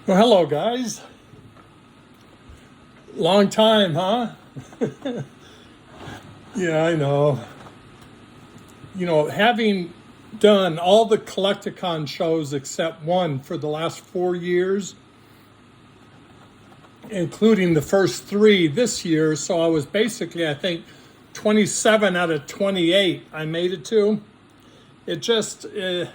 Well, hello, guys. Long time, huh? Yeah, I know. Having done all the Collecticon shows except one for the last 4 years, including the first three this year, so I was basically, I think, 27 out of 28 I made it to. It just, it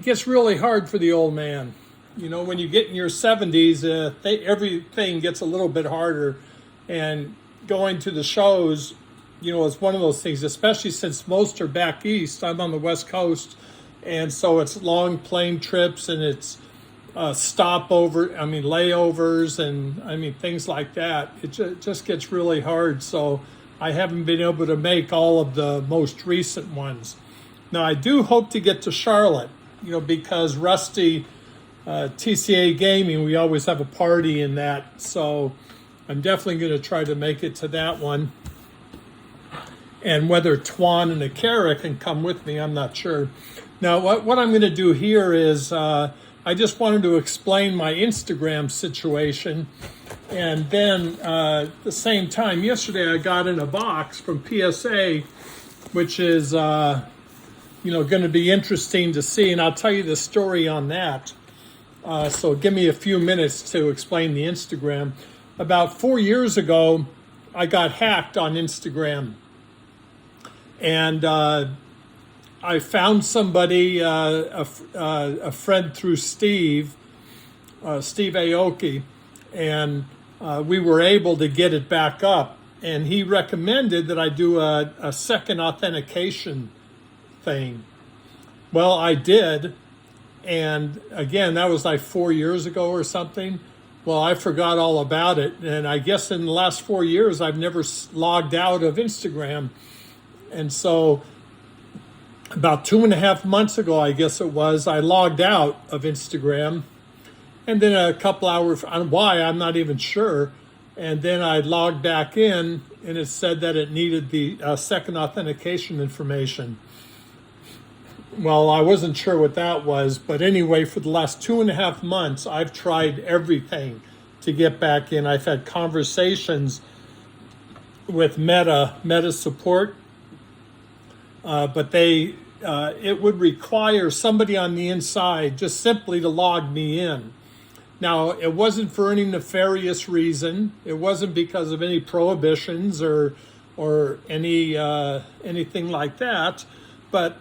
gets really hard for the old man. When you get in your 70s, everything gets a little bit harder. And going to the shows, is one of those things, especially since most are back east. I'm on the West Coast. And so it's long plane trips and it's layovers and things like that. It just gets really hard. So I haven't been able to make all of the most recent ones. Now, I do hope to get to Charlotte, because Rusty, TCA Gaming, we always have a party in that. So I'm definitely going to try to make it to that one. And whether Twan and Akara can come with me, I'm not sure. Now, what I'm going to do here is I just wanted to explain my Instagram situation. And then at the same time, yesterday I got in a box from PSA, which is, going to be interesting to see. And I'll tell you the story on that. So give me a few minutes to explain the Instagram. About 4 years ago, I got hacked on Instagram. And I found somebody, a friend through Steve Aoki, and we were able to get it back up. And he recommended that I do a second authentication thing. Well, I did. And again, that was like 4 years ago or something. Well, I forgot all about it. And I guess in the last 4 years, I've never logged out of Instagram. And so about 2.5 months ago, I guess it was, I logged out of Instagram. And then a couple hours, why, I'm not even sure. And then I logged back in and it said that it needed the second authentication information. Well, I wasn't sure what that was, but anyway, for the last 2.5 months, I've tried everything to get back in. I've had conversations with Meta support, but it would require somebody on the inside just simply to log me in. Now, it wasn't for any nefarious reason. It wasn't because of any prohibitions or anything like that, but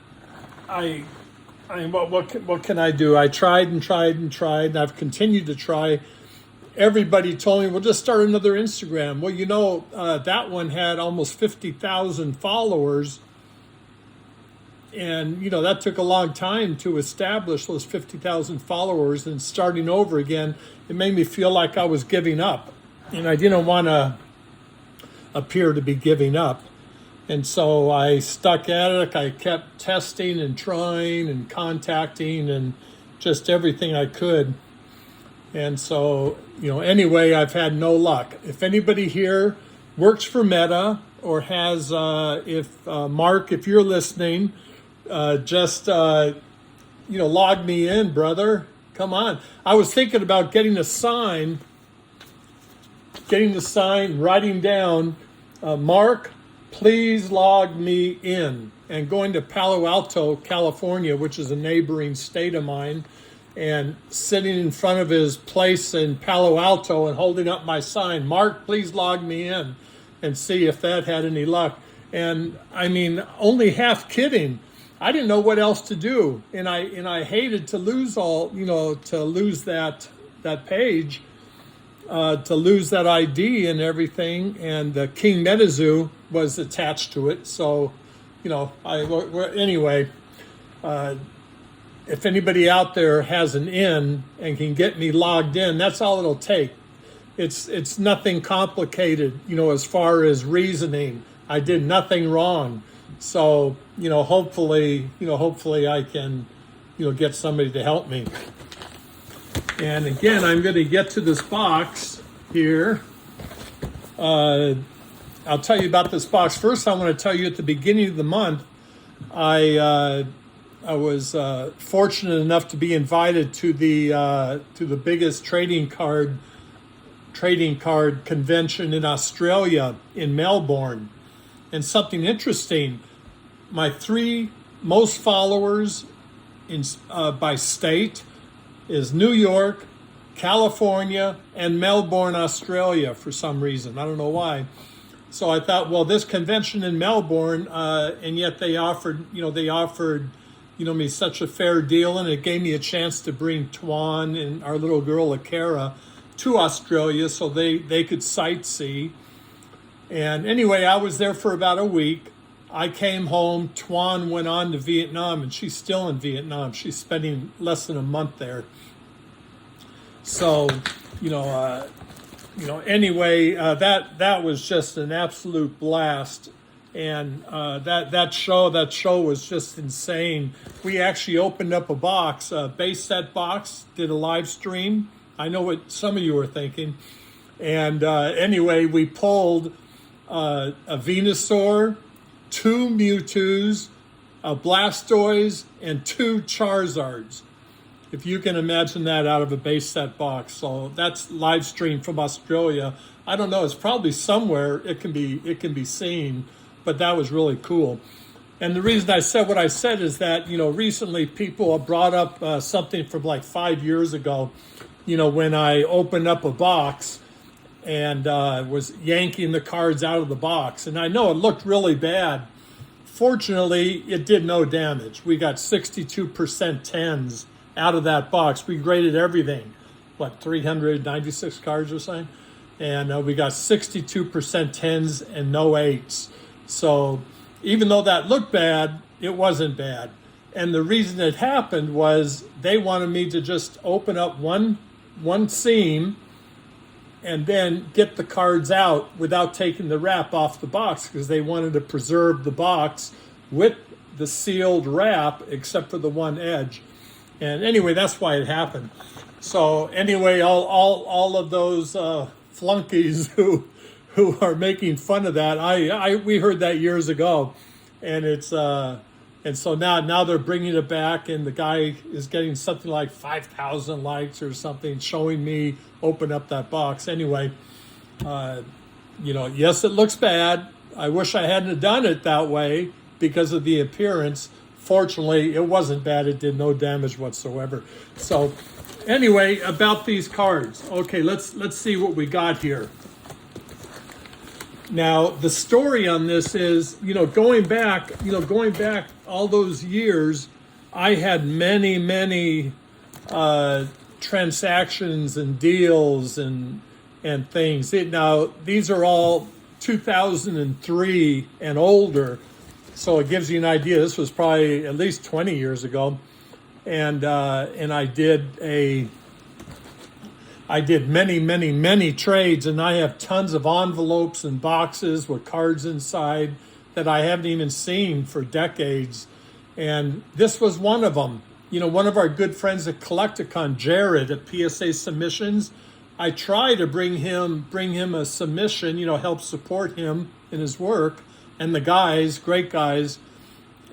what can I do? I tried and tried and tried, and I've continued to try. Everybody told me, well, just start another Instagram. Well, that one had almost 50,000 followers. And, that took a long time to establish those 50,000 followers, and starting over again, it made me feel like I was giving up. And I didn't want to appear to be giving up. And so I stuck at it. I kept testing and trying and contacting and just everything I could. And so, anyway, I've had no luck. If anybody here works for Meta or has, Mark, if you're listening, just log me in, brother. Come on. I was thinking about getting the sign, writing down, Mark, please log me in, and going to Palo Alto, California, which is a neighboring state of mine, and sitting in front of his place in Palo Alto and holding up my sign, Mark, please log me in, and see if that had any luck. And only half kidding. I didn't know what else to do, and I hated to lose that page, to lose that ID and everything, and the King MetaZoo was attached to it. So, anyway, if anybody out there has an in and can get me logged in, that's all it'll take. It's nothing complicated, as far as reasoning. I did nothing wrong. So, hopefully I can, get somebody to help me. And again, I'm going to get to this box here. I'll tell you about this box. First, I want to tell you at the beginning of the month, I I was fortunate enough to be invited to the biggest trading card convention in Australia, in Melbourne. And something interesting, my three most followers by state is New York, California, and Melbourne, Australia, for some reason. I don't know why. So I thought, well, this convention in Melbourne, and yet they offered me such a fair deal, and it gave me a chance to bring Tuan and our little girl Akara to Australia so they could sightsee. And anyway, I was there for about a week. I came home. Tuan went on to Vietnam, and she's still in Vietnam. She's spending less than a month there. So, anyway, that was just an absolute blast. And that show was just insane. We actually opened up a box, a base set box, did a live stream. I know what some of you are thinking. And anyway, we pulled a Venusaur, 2 Mewtwo's, a Blastoise, and 2 Charizards. If you can imagine that out of a base set box. So that's live stream from Australia. I don't know, it's probably somewhere it can be seen, but that was really cool. And the reason I said what I said is that, recently people have brought up something from like 5 years ago, when I opened up a box and was yanking the cards out of the box. And I know it looked really bad. Fortunately, it did no damage. We got 62% 10s out of that box. We graded everything, 396 cards or something? And we got 62% 10s and no 8s. So even though that looked bad, it wasn't bad. And the reason it happened was they wanted me to just open up one seam and then get the cards out without taking the wrap off the box, because they wanted to preserve the box with the sealed wrap except for the one edge. And anyway, that's why it happened. So anyway, all of those flunkies who are making fun of that, we heard that years ago, and it's and so now they're bringing it back, and the guy is getting something like 5,000 likes or something, showing me open up that box. Anyway, yes, it looks bad. I wish I hadn't done it that way because of the appearance. Fortunately, it wasn't bad. It did no damage whatsoever. So anyway, about these cards. Okay, let's see what we got here. Now, the story on this is, going back all those years, I had many transactions and deals and things. Now, these are all 2003 and older. So it gives you an idea. This was probably at least 20 years ago, and I did many trades, and I have tons of envelopes and boxes with cards inside that I haven't even seen for decades. And this was one of them. One of our good friends at Collecticon, Jared at PSA Submissions, I try to bring him a submission, help support him in his work. And the guys, great guys,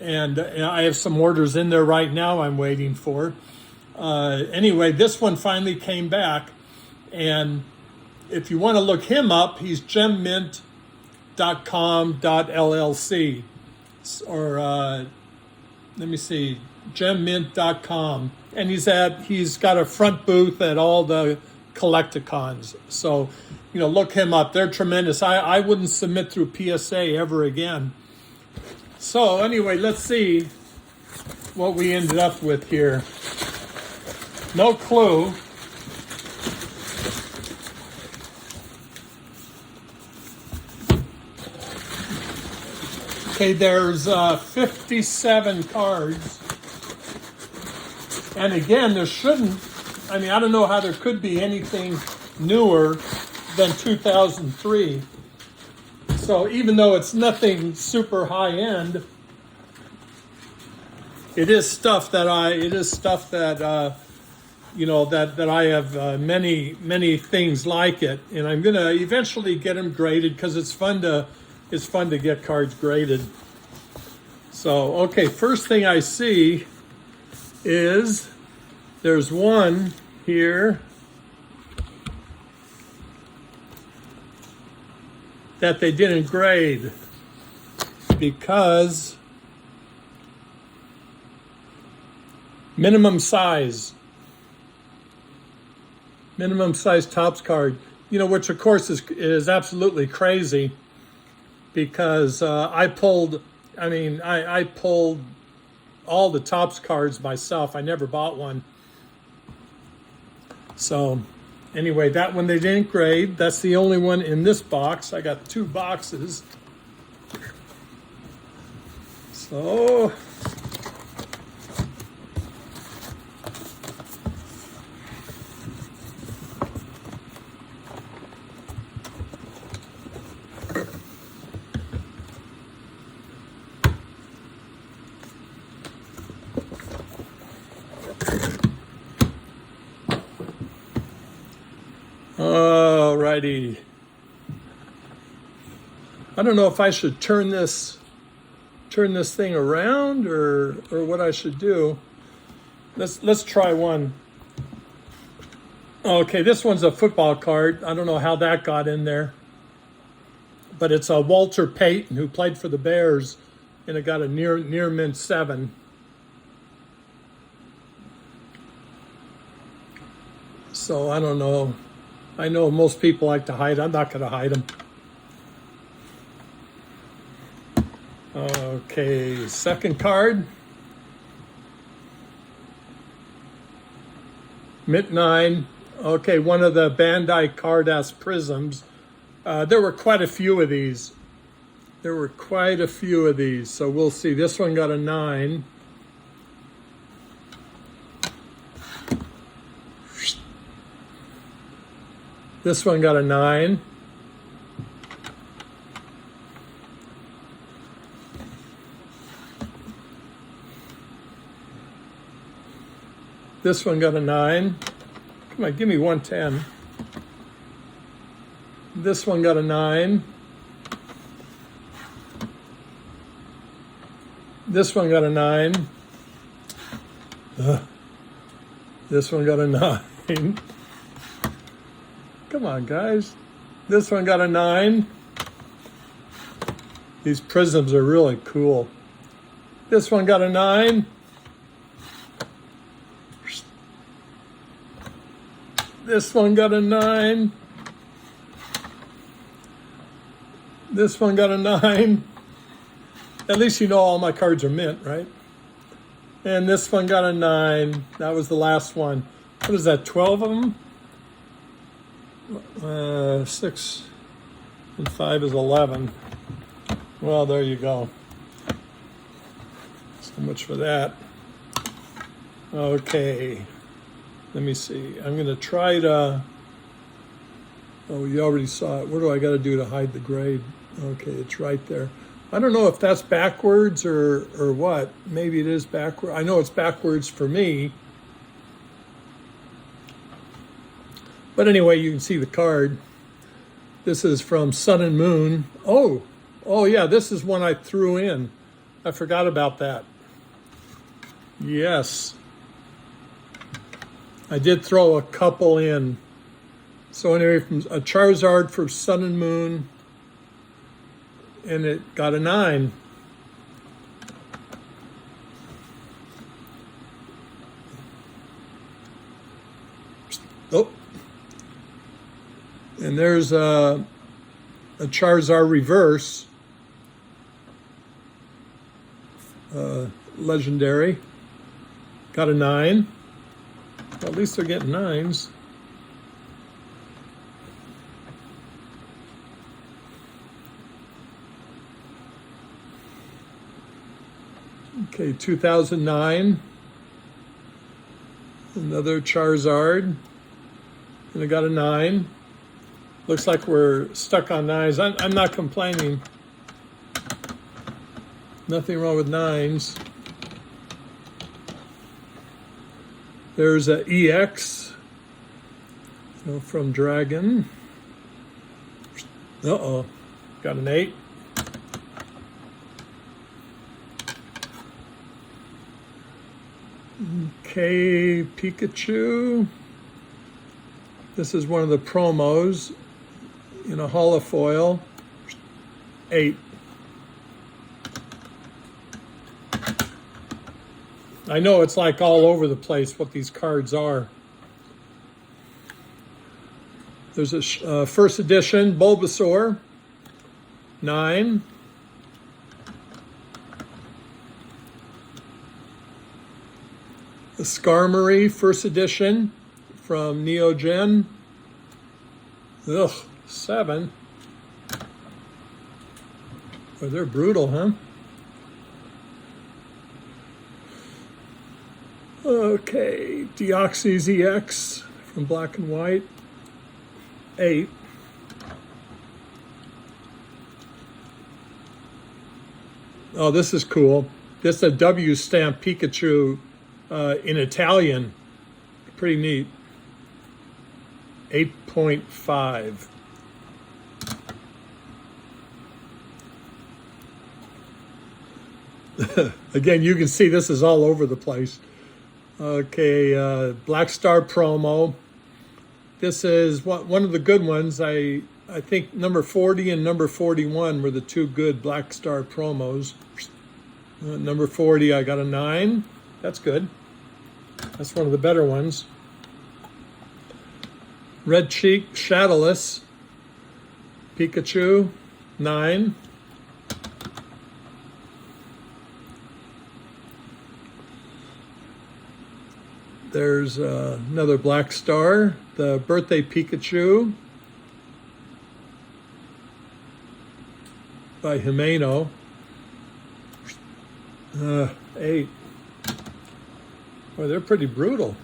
and I have some orders in there right now I'm waiting for. Anyway, this one finally came back, and if you want to look him up, he's gemmint.com.llc, or let me see, gemmint.com, and he's got a front booth at all the Collecticons. So, look him up. They're tremendous. I wouldn't submit through PSA ever again. So anyway, let's see what we ended up with here. No clue. Okay, there's 57 cards. And again, there shouldn't, I don't know how there could be anything newer than 2003. So even though it's nothing super high end, it is stuff that I have many things like it, and I'm gonna eventually get them graded because it's fun to get cards graded. So okay, first thing I see is there's one here that they didn't grade because minimum size Topps card, which of course is absolutely crazy because I pulled all the Topps cards myself. I never bought one. So anyway, that one they didn't grade. That's the only one in this box. I got 2 boxes. So alrighty. I don't know if I should turn this thing around or what I should do. Let's try one. Okay, this one's a football card. I don't know how that got in there, but it's a Walter Payton who played for the Bears, and it got a near mint 7. So I don't know. I know most people like to hide. I'm not going to hide them. Okay, second card. Mint 9. Okay, one of the Bandai Card-S Prisms. There were quite a few of these. So we'll see. This one got a 9. This one got a 9. This one got a 9. Come on, give me 110. This one got a 9. This one got a 9. This one got a 9. Come on, guys. This one got a 9. These prisms are really cool. This one got a 9. This one got a 9. This one got a 9. At least you know all my cards are mint, right? And this one got a 9. That was the last one. What is that, 12 of them? 6 and 5 is 11. Well, there you go. So much for that. Okay. Let me see. I'm going to try to... Oh, you already saw it. What do I got to do to hide the grade? Okay, it's right there. I don't know if that's backwards or what. Maybe it is backwards. I know it's backwards for me. But anyway, you can see the card. This is from Sun and Moon. Oh yeah, this is one I threw in. I forgot about that. Yes. I did throw a couple in. So anyway, from a Charizard for Sun and Moon, and it got a 9. Oh. And there's a Charizard reverse, legendary, got a 9. Well, at least they're getting 9s. Okay, 2009, another Charizard, and I got a 9. Looks like we're stuck on 9s. I'm not complaining. Nothing wrong with 9s. There's a EX from Dragon. Uh-oh, got an 8. Okay, Pikachu. This is one of the promos in a holofoil. 8. I know it's like all over the place what these cards are. There's a first edition Bulbasaur, 9. The Skarmory first edition from Neogen, 7. Oh, they're brutal, huh? Okay, Deoxys EX from Black and White, 8. Oh, this is cool. This is a W stamp Pikachu in Italian. Pretty neat. 8.5. Again, you can see this is all over the place. Okay, Black Star promo. This is one of the good ones. I think number 40 and number 41 were the two good Black Star promos. Number 40, I got a 9. That's good. That's one of the better ones. Red Cheek Shadowless Pikachu, 9. There's another Black Star, the Birthday Pikachu by Himeno, 8. Well, they're pretty brutal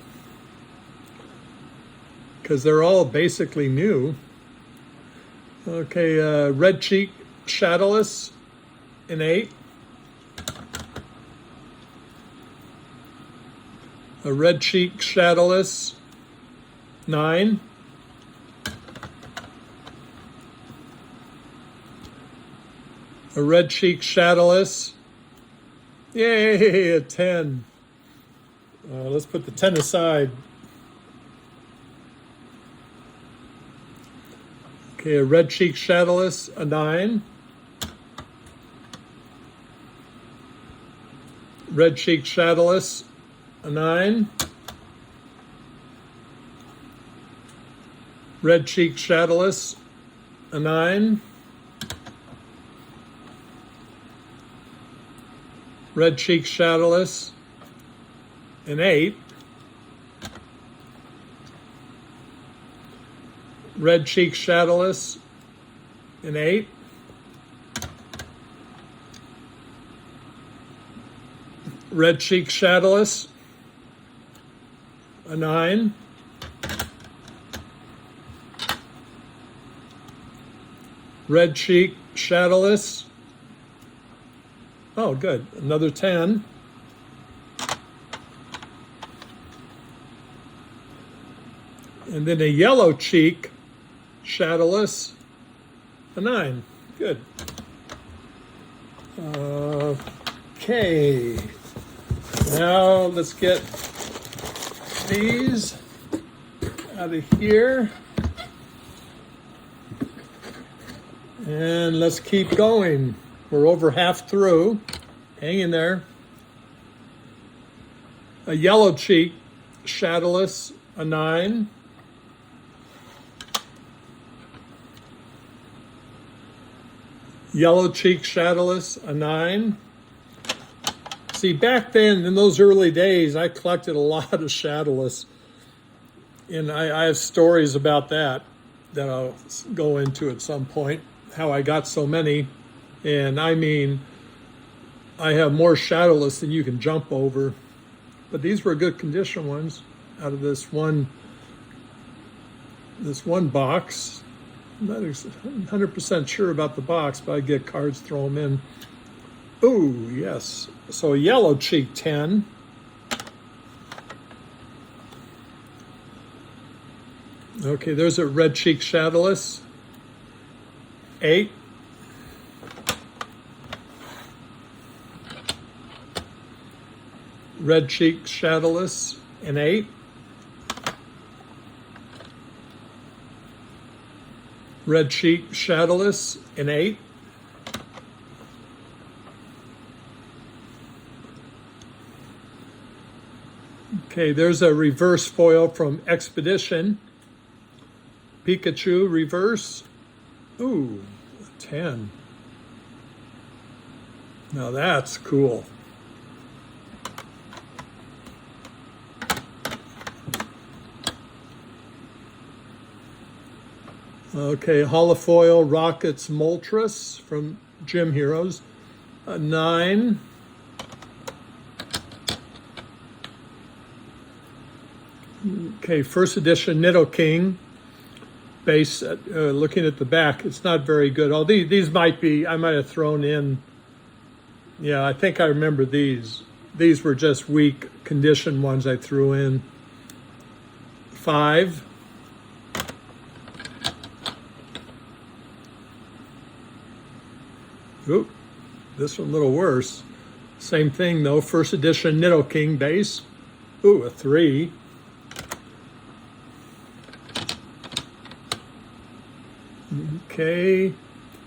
because they're all basically new. Okay, Red Cheek Shadowless, an 8. A Red Cheek Shadowless, 9. A Red Cheek Shadowless, yay, a 10. Let's put the 10 aside. Okay, a Red Cheek Shadowless, a 9. Red Cheek Shadowless, a 9. Red Cheek Shadowless, a 9. Red Cheek Shadowless, an 8. Red Cheek Shadowless, an 8. Red Cheek Shadowless, a 9. Red Cheek Shadowless. Oh, good. Another 10. And then a Yellow Cheek Shadowless, a 9. Good. Okay. Now let's get these out of here. And let's keep going. We're over half through. Hang in there. A Yellow Cheek Shadowless, a 9. Yellow Cheek Shadowless, a 9. See, back then, in those early days, I collected a lot of Shadowless. And I have stories about that I'll go into at some point, how I got so many. And I mean, I have more Shadowless than you can jump over. But these were good condition ones out of this one box. I'm not 100% sure about the box, but I get cards, throw them in. Ooh, yes. So a Yellow Cheek, 10. Okay, there's a Red Cheek Shadowless, 8. red cheek shadowless, an 8. Red cheek shadowless, an 8. Okay, there's a reverse foil from Expedition. Pikachu reverse. Ooh, a 10. Now that's cool. Okay, holofoil Rockets Moltres from Gym Heroes, a 9. Okay, first edition Nidoking base. Looking at the back, it's not very good. Oh, these might be. I might have thrown in. Yeah, I think I remember these. These were just weak condition ones I threw in. 5. Oop, this one a little worse. Same thing though, first edition Nidoking base. Ooh, a 3. Okay.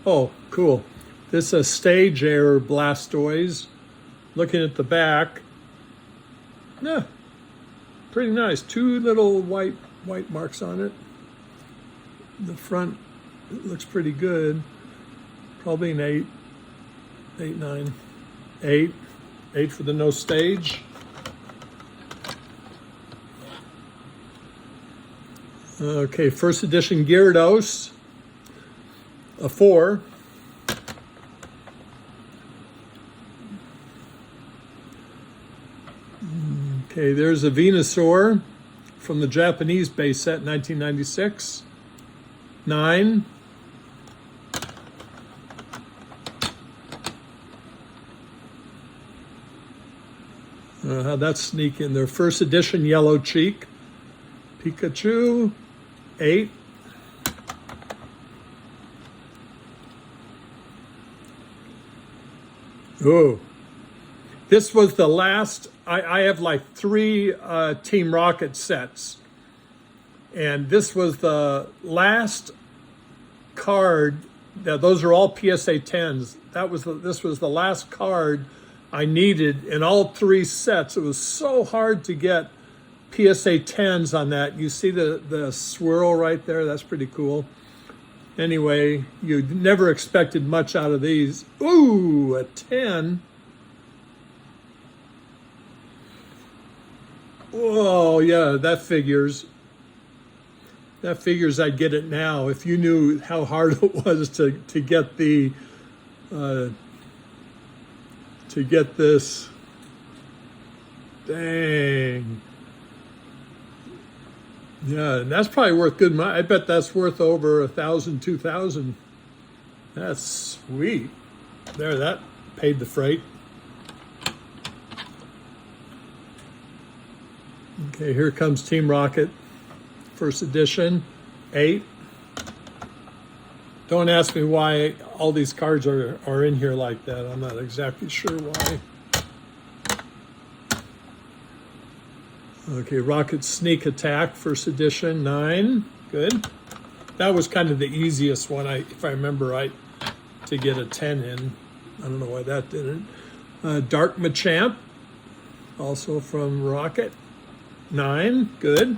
Oh, cool. This is a stage error Blastoise. Looking at the back. Yeah, pretty nice. 2 little white marks on it. The front, it looks pretty good. Probably an 8. 8, 9, 8. 8 for the no stage. Okay, first edition Gyarados, a 4. Okay, there's a Venusaur from the Japanese base set, 1996, 9. How'd that sneak in there? First edition Yellow Cheek, Pikachu, 8. Oh, this was the last. I have like 3 Team Rocket sets, and this was the last card. Now, those are all PSA 10s. This was the last card I needed in all 3 sets. It was so hard to get PSA 10s on that. You see the swirl right there? That's pretty cool. Anyway, you never expected much out of these. Ooh, a 10. Oh, yeah, that figures. That figures I'd get it now. If you knew how hard it was to get the to get this. Dang. Yeah, and that's probably worth good money. I bet that's worth over 1,000, 2,000. That's sweet. There, that paid the freight. Okay, here comes Team Rocket, first edition, 8. Don't ask me why all these cards are in here like that. I'm not exactly sure why. Okay, Rocket Sneak Attack, first edition, 9. Good. That was kind of the easiest one, if I remember right, to get a 10 in. I don't know why that didn't. Dark Machamp, also from Rocket, 9. Good.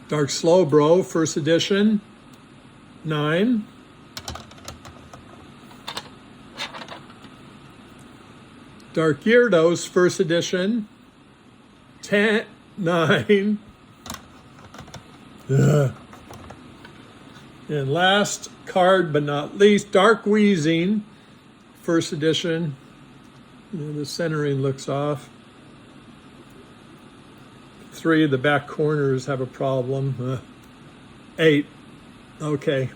Dark Slowbro, first edition, 9. Dark Gyarados, first edition, 10, 9. Ugh. And last card, but not least, Dark Weezing, first edition. The centering looks off. 3 of the back corners have a problem. 8. Okay.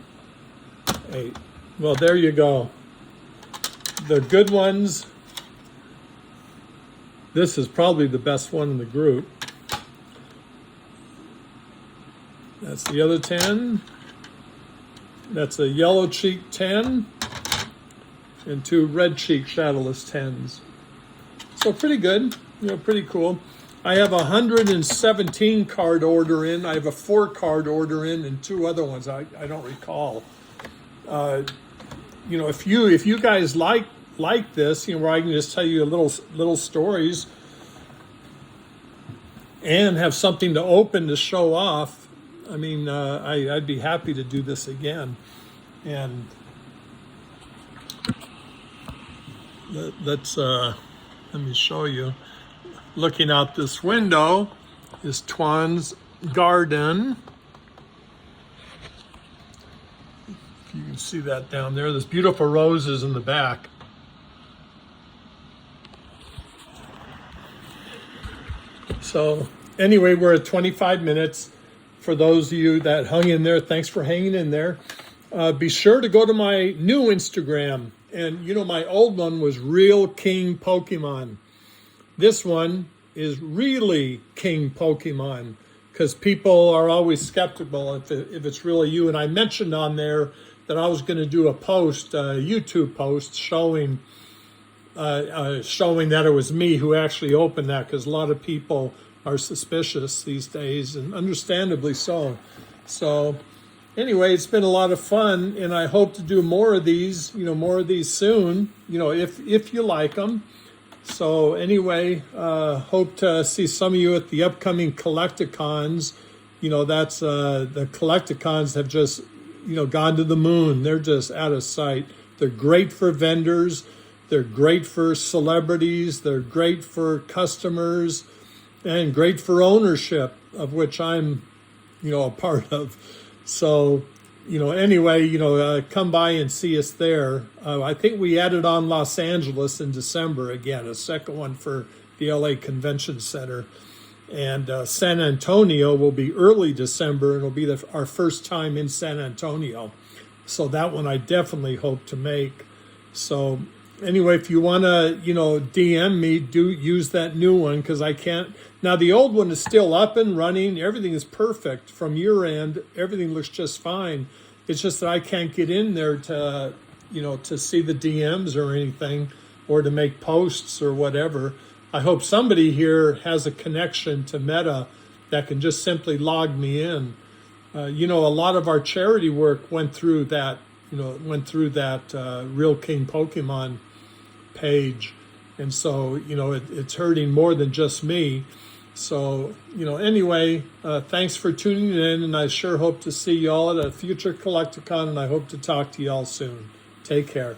8. Well, there you go. The good ones. This is probably the best one in the group. That's the other 10. That's a yellow cheek 10 and 2 red cheek shadowless 10s. So pretty good, pretty cool. I have a 117 card order in. I have a 4 card order in, and 2 other ones I don't recall. If you guys like this, where I can just tell you little stories and have something to open to show off. I mean, I'd be happy to do this again. And let me show you. Looking out this window is Twan's garden. If you can see that down there, there's beautiful roses in the back. So anyway, we're at 25 minutes. For those of you that hung in there, thanks for hanging in there. Be sure to go to my new Instagram. And my old one was Real King Pokemon. This one is really King Pokemon, because people are always skeptical if it's really you. And I mentioned on there that I was going to do a YouTube post showing that it was me who actually opened that, because a lot of people are suspicious these days, and understandably so. So anyway, it's been a lot of fun, and I hope to do more of these, soon, if you like them. So anyway, hope to see some of you at the upcoming Collecticons. That's the Collecticons have just, gone to the moon. They're just out of sight. They're great for vendors. They're great for celebrities. They're great for customers, and great for ownership, of which I'm, a part of. So, anyway, come by and see us there. I think we added on Los Angeles in December again, a second one for the LA Convention Center. And San Antonio will be early December, and it'll be our first time in San Antonio. So that one I definitely hope to make. So anyway, if you want to, DM me, do use that new one, because I can't. Now, the old one is still up and running. Everything is perfect from your end. Everything looks just fine. It's just that I can't get in there to, to see the DMs or anything, or to make posts or whatever. I hope somebody here has a connection to Meta that can just simply log me in. A lot of our charity work went through that, Real King Pokemon page. And so, it's hurting more than just me. So, anyway, thanks for tuning in, and I sure hope to see y'all at a future Collecticon, and I hope to talk to y'all soon. Take care.